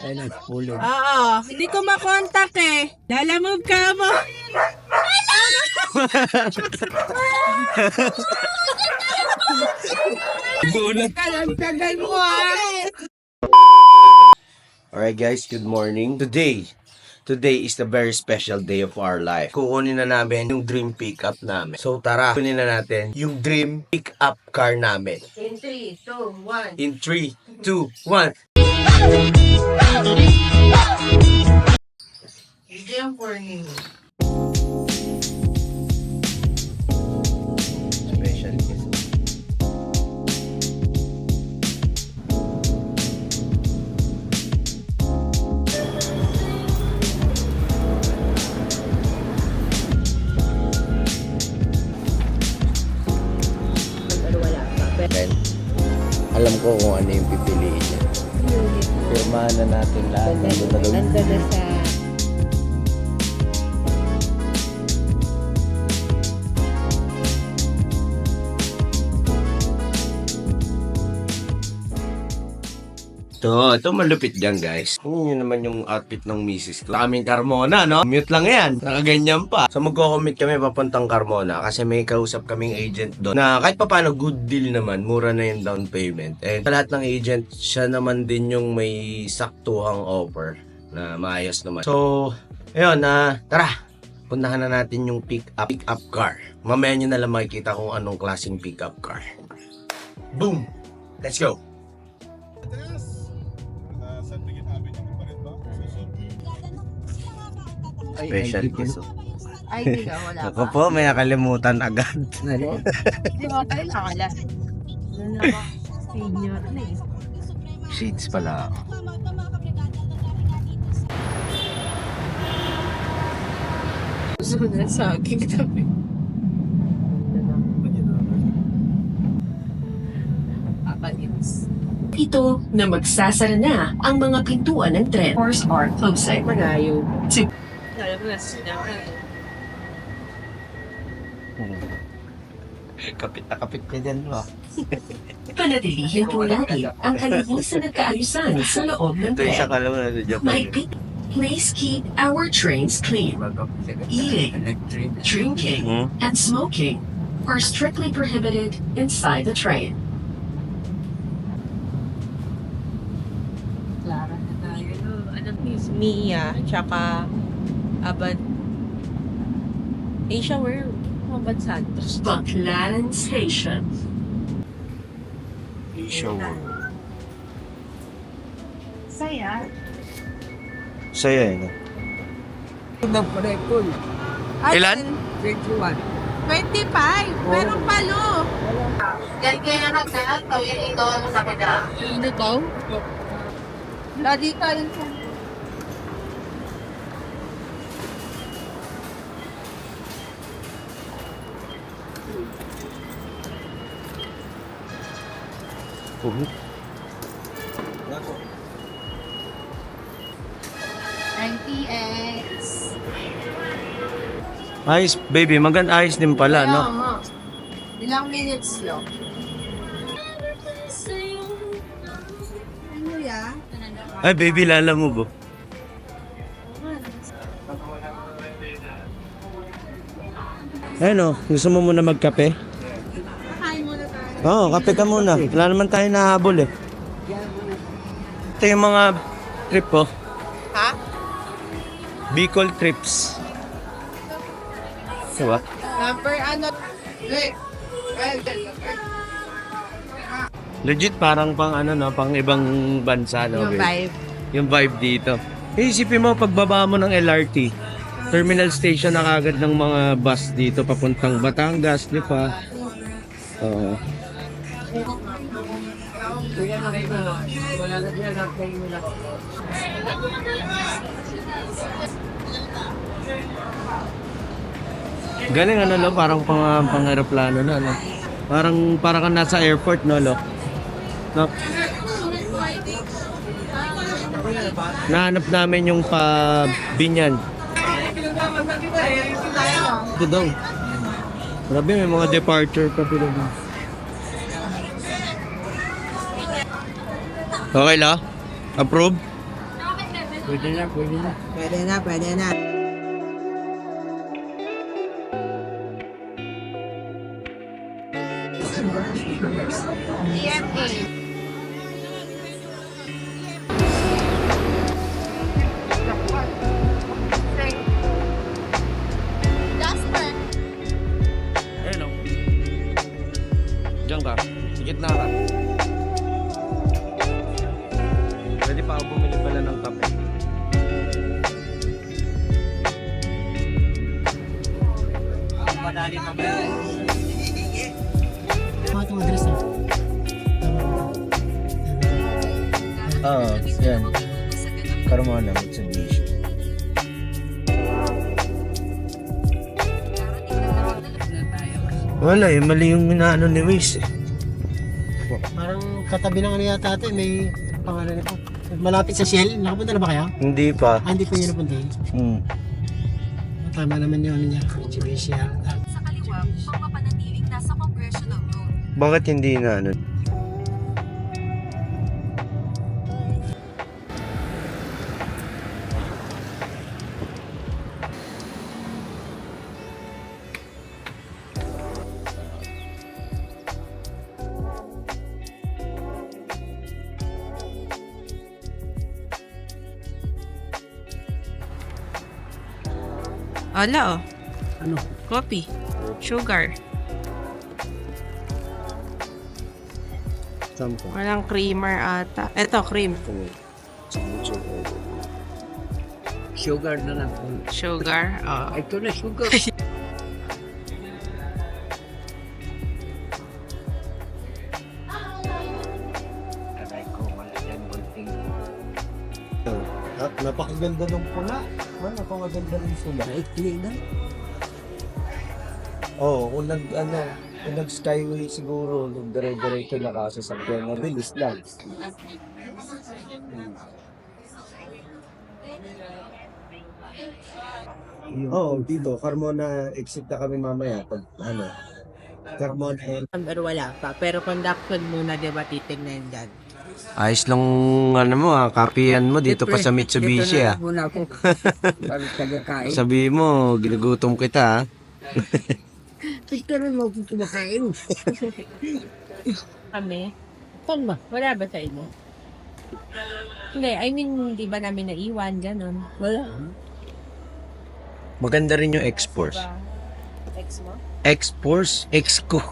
Ay, nagpulog. Oo, hindi ko makontak eh. Lalamove ka mo. Gulat. Tagal mo ah. Alright guys, good morning. Today is the very special day of our life. Kukunin na namin yung dream pickup namin. So tara, kunin na natin yung dream pickup car namin. In 3, 2, 1. In 3, 2, 1. Hindi ang morning. Special guest. Ben, alam ko kung ano yung pipiliin niya. Firmahan na natin lahat. Nandun na daw. Nandun na sa... Ito malupit dyan guys. Yun naman yung outfit ng misis ko. Kaming Carmona, no? Mute lang yan. Nakaganyan pa. So magko-commit kami papuntang Carmona kasi may kausap kaming agent doon na kahit pa paano good deal naman. Mura na yung down payment. And sa lahat ng agent, siya naman din yung may saktuhang offer na maayos naman. So, ayun tara. Puntahan na natin yung pick-up car. Mamaya nyo na lang makikita kung anong klaseng pick-up car. Boom! Let's go! Special guest. Ay, hindi ka, wala Ako po, may nakalimutan agad. Hindi mo tayo nakala. Doon na ako. Senior na eh. Sheets pala. Gusto na sa aking tabi. Apalis. Ito na magsasara na ang mga pintuan ng tren. Doors are closing. Magayo. Alam mo na sila. Kapit na kapit ka dyan, no? Panatilihin po natin ang kalibusan at kaayusan sa loob ng Ito isa tren. ka lang na sa Japan. Mahigpit. Please keep our trains clean. Eating, drinking, and smoking are strictly prohibited inside the train. Clara na tayo. Ano is Mia, tsaka Abad. Asia, where? Abad Santos. Baclaran Station. Show. Saya. Saya eh, no? Nagpa-recall. Ilan? 21. 25! Meron palo! Yan kaya nagsalat, tawin ito ang sa kanya. Ano to? Lagi ka rin sa... NTX. Ayos, baby. Maganda ayos din pala, no? Ilang minutes lang. Ano ya? Ay, baby, lala mo ba? Ano, gusto mo muna magkape? Kain muna tayo. Oo, kape ka muna. Wala naman tayo nahabol eh. Ito yung mga trip oh. Ha? Bicol trips. Diba? Number ano? Legit parang pang ano no, pang ibang bansa no. Yung babe? vibe. Yung vibe dito. Isipin mo pagbaba mo ng LRT, terminal station na kagad ng mga bus dito papuntang Batangas, di ba? Oo. Galing ano lo, parang pang aeroplano na no. Parang kang nasa airport no lo. No. Nahanap namin yung pa Binyan. Ito daw. Grabe, may mga departure pa pila. Okay la? Approve? Pwede na. Ayun o. Diyan ka. Sikit na ka. Pwede pa ako bumili pala ng kape. Mga itong address na. Oo, yan. Carmona, Mitsubishi. Wala eh, mali yung inaano ni Wiz eh. Parang katabi ng ano yata ito, may pangalan nito. Malapit sa Shell. Nakapunta na ba kayo? Hindi pa. Hindi pa yun napunta yun. Tama naman yung ano niya. Mitsubishi. Sa kaliwa, pagpapanatiling nasa Congressional Road. Bakit hindi na ano? Ala oh. Ano? Coffee. Sugar. Sampo. Walang creamer ata. Eto, cream. Sugar na lang. Sugar. Oh. Ito na sugar. At napakaganda ng pula. Napakaganda ng pula. Naikli na. Oo, kung nag skyway siguro, dire-diretso na kasi sa na bilis lang. Oo, dito, Carmona, exit na kami mamaya. Pag, Carmona. Pero wala pa. Pero conduction muna, di ba, titignan dyan. Ayos lang, mo kapihan mo dito pa sa Mitsubishi Muna ako. Bago tagakain. Sabi mo, ginugutom kita Ito rin mo kung kumakain. Kami? Saan ba? Wala ba sa inyo? Hindi, I mean, di ba namin naiwan, gano'n. Wala. Maganda rin yung X-Force. Ex mo? X-Force? X ko.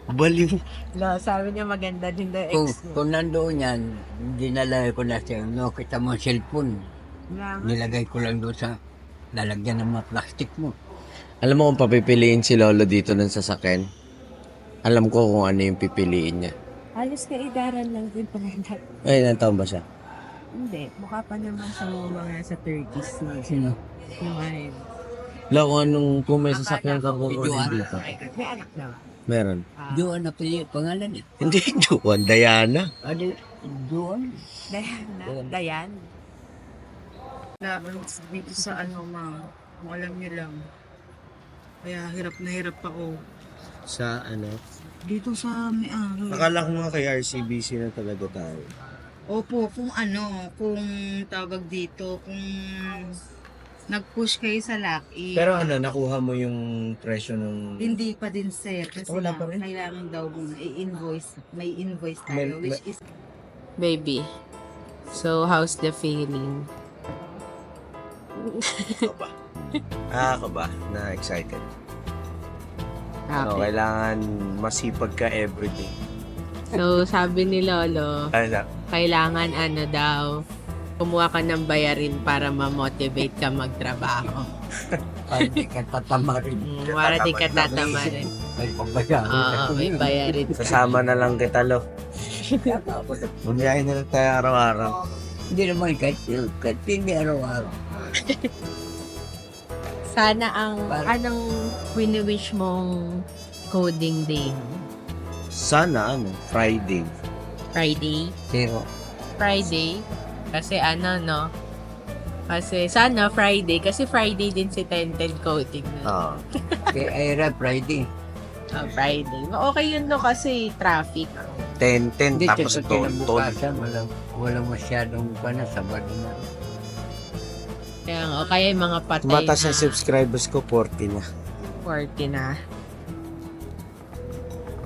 Baliw. No, sabi niya maganda din daw Kung, ex mo. kung nandoon yan, dinala ko na siya, no, kita mo ang cellphone. Nilagay ko lang doon sa lalagyan ng mga plastic mo. Alam mo kung papipiliin si Lolo dito ng sasakyan? Alam ko kung ano yung pipiliin niya. Halos kaidaran lang din pangalan. Ay, ilang taon ba siya? Hindi, mukha pa naman sa mga sa 30s na. Sino? Yung ayun. Wala kung anong kung may sasakyan ka kung Joan. dito. May anak na. Meron. Joan na pili pangalan eh. Hindi, Juan. Diana. Ano? Joan? Dayan. Dito sa ano kung alam niyo lang. Kaya hirap na hirap ako. Sa ano? Dito sa may Akala ko nga kay RCBC na talaga tayo. Opo, kung tawag dito, kung nag-push kayo sa lock-in. Pero ano, nakuha mo yung presyo ng... Hindi pa din, sir. Kasi Wala pa rin? kailangan daw muna i-invoice. May invoice May- tayo, which is Baby. So, how's the feeling? Ako ba? Na-excited. Ano, Happy. kailangan masipag ka everyday. So, sabi ni Lolo, Ano? kailangan ano daw, kumuha ka ng bayarin para ma-motivate ka magtrabaho. Para di ka tatama rin. Para di ka tatama rin. May pagbayaran. Oo, may bayarin. Sasama na lang kita, Lo. Bunyahin na lang tayo araw-araw. Hindi naman kahit hindi araw-araw. Sana anong wini-wish mong coding day mo? Sana, Friday. Friday? Zero. Friday? Kasi ano, no? Kasi sana Friday. Kasi Friday din si Tented coding. Oo. Kay Ira Friday. Friday. Okay yun, no? Kasi traffic. 10-10, Hindi, tapos sa ton-ton. kinabukasan, walang masyadong Sabado na. Kaya nga, o kaya yung mga patay Tumatas na yung subscribers ko, 40 na. 40 na.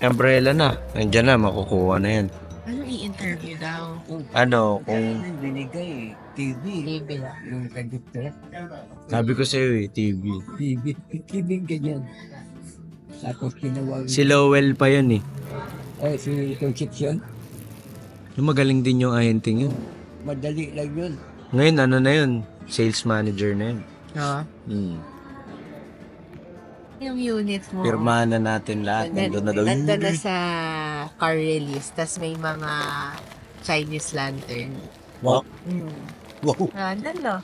Umbrella na. Nandiyan na, makukuha na yan. Ano i-interview daw? Ano, kung Ang binigay, TV. TV lang. Yung kagipet. sabi ko sa'yo TV. TV ganyan. Tapos tinawag. Si Lowell pa yun eh. Si Concepcion. Yung magaling din yung ahenting yun. Madali lang yun. Ngayon, ano na yun? Sales manager na yun. Oo. Yung unit mo. Pirmahan na natin lahat. Nandun na daw yun. Nandun na sa car release. Tas may mga Chinese lantern. Wow. Wow. Nandun no?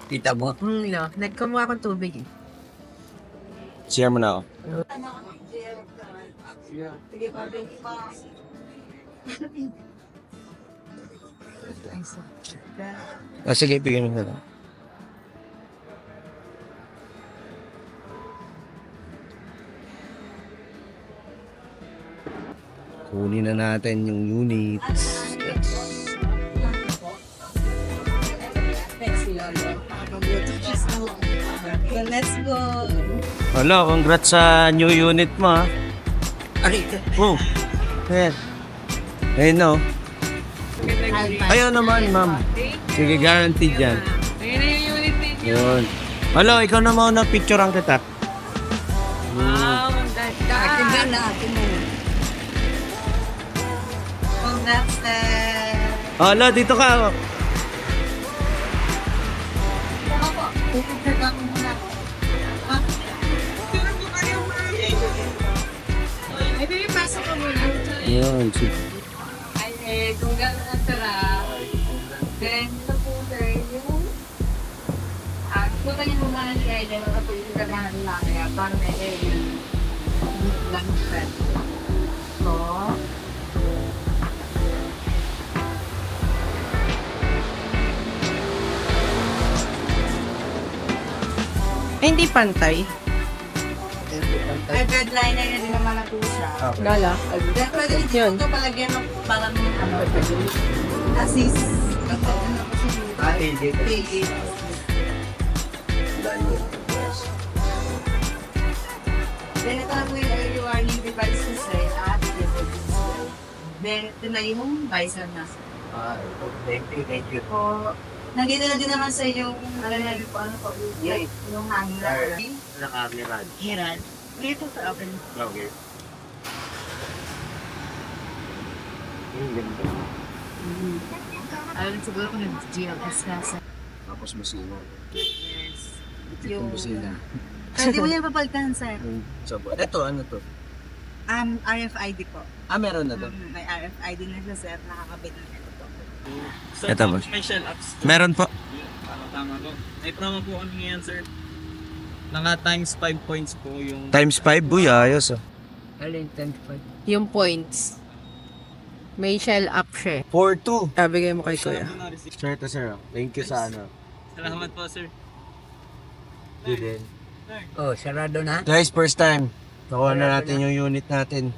Kita mo? No. Nagkumuha akong tubig eh. Share mo na ako. Sige, bigyan mo na lang. Kunin na natin yung units. Let's go. Wala, congrats sa new unit mo ha. Oh. Ayan. Ayun na oh. Ayun naman, ma'am. Sige, guaranteed yan. Ayun na yung unit ninyo. Yun. Hello, ikaw na muna, picturean kita. Wow, ang ganda. Akin na, akin na. Congrats, sir. Hello, dito ka. Maybe pasok ko muna. Yun. Ay, kung gano'n ang sarap. Then, sa puter, yung... Punta niyo muna ng kaya dyan, tapos yung kagahan lang kaya, parang may area. Lang friend. So, hindi pantay. Ay, breadliner na din naman ako siya. Gala. Then, pwede rin Yun. ito palagyan ng parang assist. Tigit. Then, ito na po yung early warning device ko sir. Then, ito na yung visor na. Thank you. Po, nandito na din naman sa yung, na po, ano po, yung hanger. Nakamirad. Herald. Dito sa open. Okay. Alam siguro kung nag-GLS ka sa... Tapos masino. Yes. Yung Yung... busina. Hindi mo yan papalitan, sir. Ito, ano to? RFID po. Meron na to. May RFID na siya, sir. Nakakabit na ito po. Ito ba? Special apps. Meron po. Tama po. May promo po kami ngayon, sir. Naka times 5 points po yung... Times 5, buy, ayos oh. Alin, 10 Yung points. May shell up siya. 4-2. Bigay mo kay Kuya. Sir, to sir. Thank you sa ano. Salamat po, sir. Din. Oh, sarado na. Guys, first time. Nakuha na natin yung unit natin.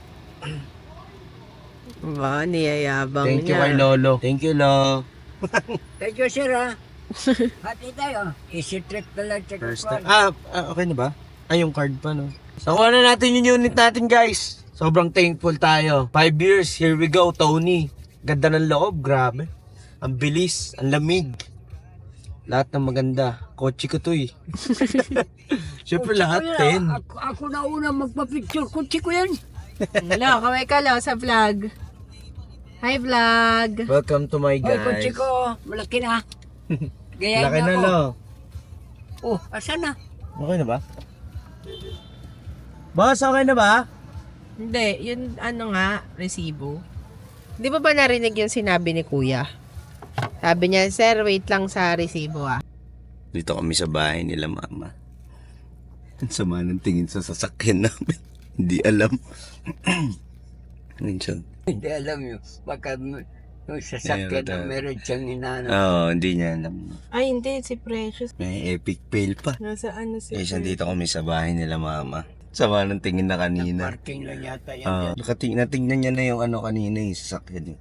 Ba, niyayabang Thank you niya. kay Lolo. Thank you, Lo. Thank you, sir, ha? Hati tayo. Easy trip na lang. Check First time. Okay na ba? Yung card pa, no? Nakuha na natin yung unit natin, guys. Sobrang thankful tayo. 5 years, here we go, Tony. Ganda ng loob, grabe. Ang bilis, ang lamig. Lahat ng maganda. Kotse ko to eh. Siyempre lahat, 10. Ako na una magpa-picture. Kutsi ko yan. Hello, kamay ka lang sa vlog. Hi, vlog. Welcome to my Ay, kutsi guys. ko. Malaki na. Gaya Laki na, ako. Lo. Oh, asan na? Okay na ba? Boss, okay na ba? Hindi, yun ano nga, resibo. Di ba narinig yung sinabi ni Kuya? Sabi niya, sir, wait lang sa resibo ah. Dito kami sa bahay nila, mama. Ang sama ng tingin sa sasakyan namin. Hindi alam. Minsan. Hindi alam yun. Baka yung sasakyan na meron siyang inaano. Oo, hindi niya alam. Ay, hindi, si Precious. May epic fail pa. Nasa ano si Guys, nandito kami sa bahay nila, mama. Sama ng tingin na kanina. Parking lang yata yan. Natingnan niya na yung ano kanina yung sasakyan niya.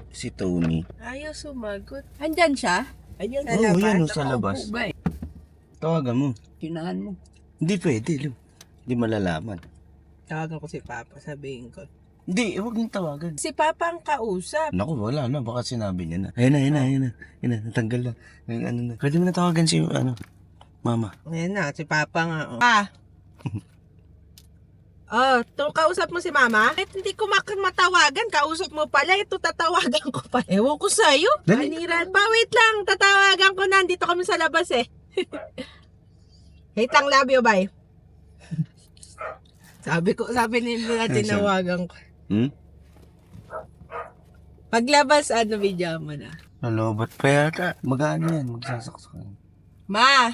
Si Tony. Ayaw sumagot. Andyan siya? Ayun, Oo, yan sa labas. Ba, Tawagan mo. kinahan mo. Hindi pwede, Lu. Hindi malalaman. Tawagan ko si Papa, sabihin ko. Hindi, huwag niyong tawagan. Si Papa ang kausap. Naku, wala na. Baka sinabi niya na. Ayun na. Natanggal na. Ayun, ano na. Pwede mo na tawagan si, Mama. Ayan na, si Papa nga. Kausap mo si Mama? Hindi ko matawagan. Kausap mo pala. Ito tatawagan ko pa. Ewan ko sa'yo. Dali. Paniran pa. Wait lang. Tatawagan ko na. Dito kami sa labas eh. Wait lang, love you, bye. Sabi nila tinawagan ko. Paglabas, video mo na. Nalobat pa yata. Magano yan? Magsasaksakan. Ma!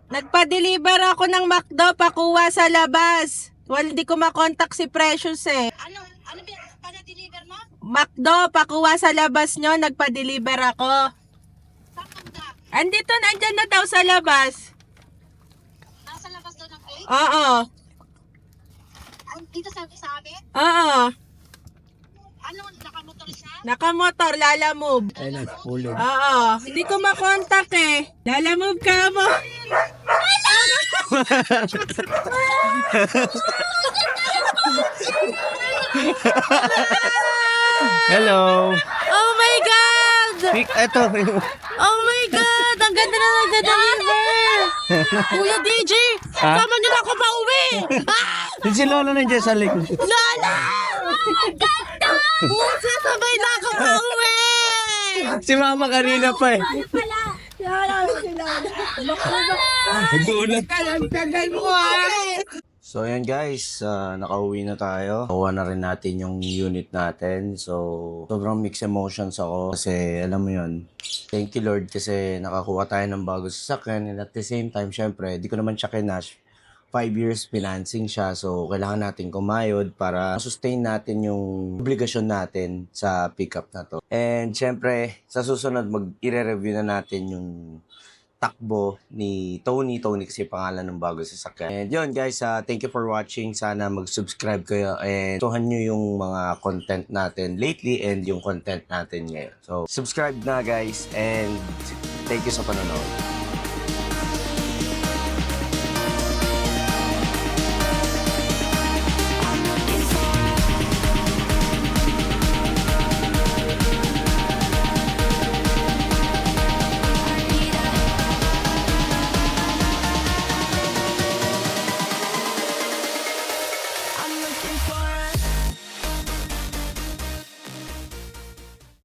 Nagpa-deliver ako ng McDo, pakuha sa labas. Hindi ko makontak si Precious eh. Ano pa-deliver mo? McDo, pakuha sa labas nyo, nagpa-deliver ako. Saan punta? Andyan na daw sa labas. Nasa labas doon ng 8? Oo. Dito sa amin? Oo. Ano, nakamotor siya? Nakamotor, lalamove. Ay, nagpulog. Oo. Hindi ko makontak eh. Lalamove ka mo. Hello! Oh my God! Eto. Oh my God! Ang ganda na nagda-deliver! Kuya DJ! Ha? Sama niyo na ako pa uwi! Si Lola nandiyan sa likod. Lola! Ang ganda! Sasabay na ako pa uwi! Si Mama kanina pa eh. Lola, si Lola. Nagulat. Tagal mo ay! So ayan guys, nakauwi na tayo. Nakuha na rin natin yung unit natin. So sobrang mixed emotions ako kasi alam mo yun. Thank you Lord kasi nakakuha tayo ng bago sasakyan and at the same time syempre di ko naman siya kinash. 5 years financing siya so kailangan natin kumayod para sustain natin yung obligasyon natin sa pickup na to. And syempre sa susunod i-review na natin yung takbo ni Tony kasi pangalan ng bago sasakyan. And yun guys, thank you for watching. Sana mag-subscribe kayo and tuhan nyo yung mga content natin lately and yung content natin ngayon. So subscribe na guys and thank you sa panonood.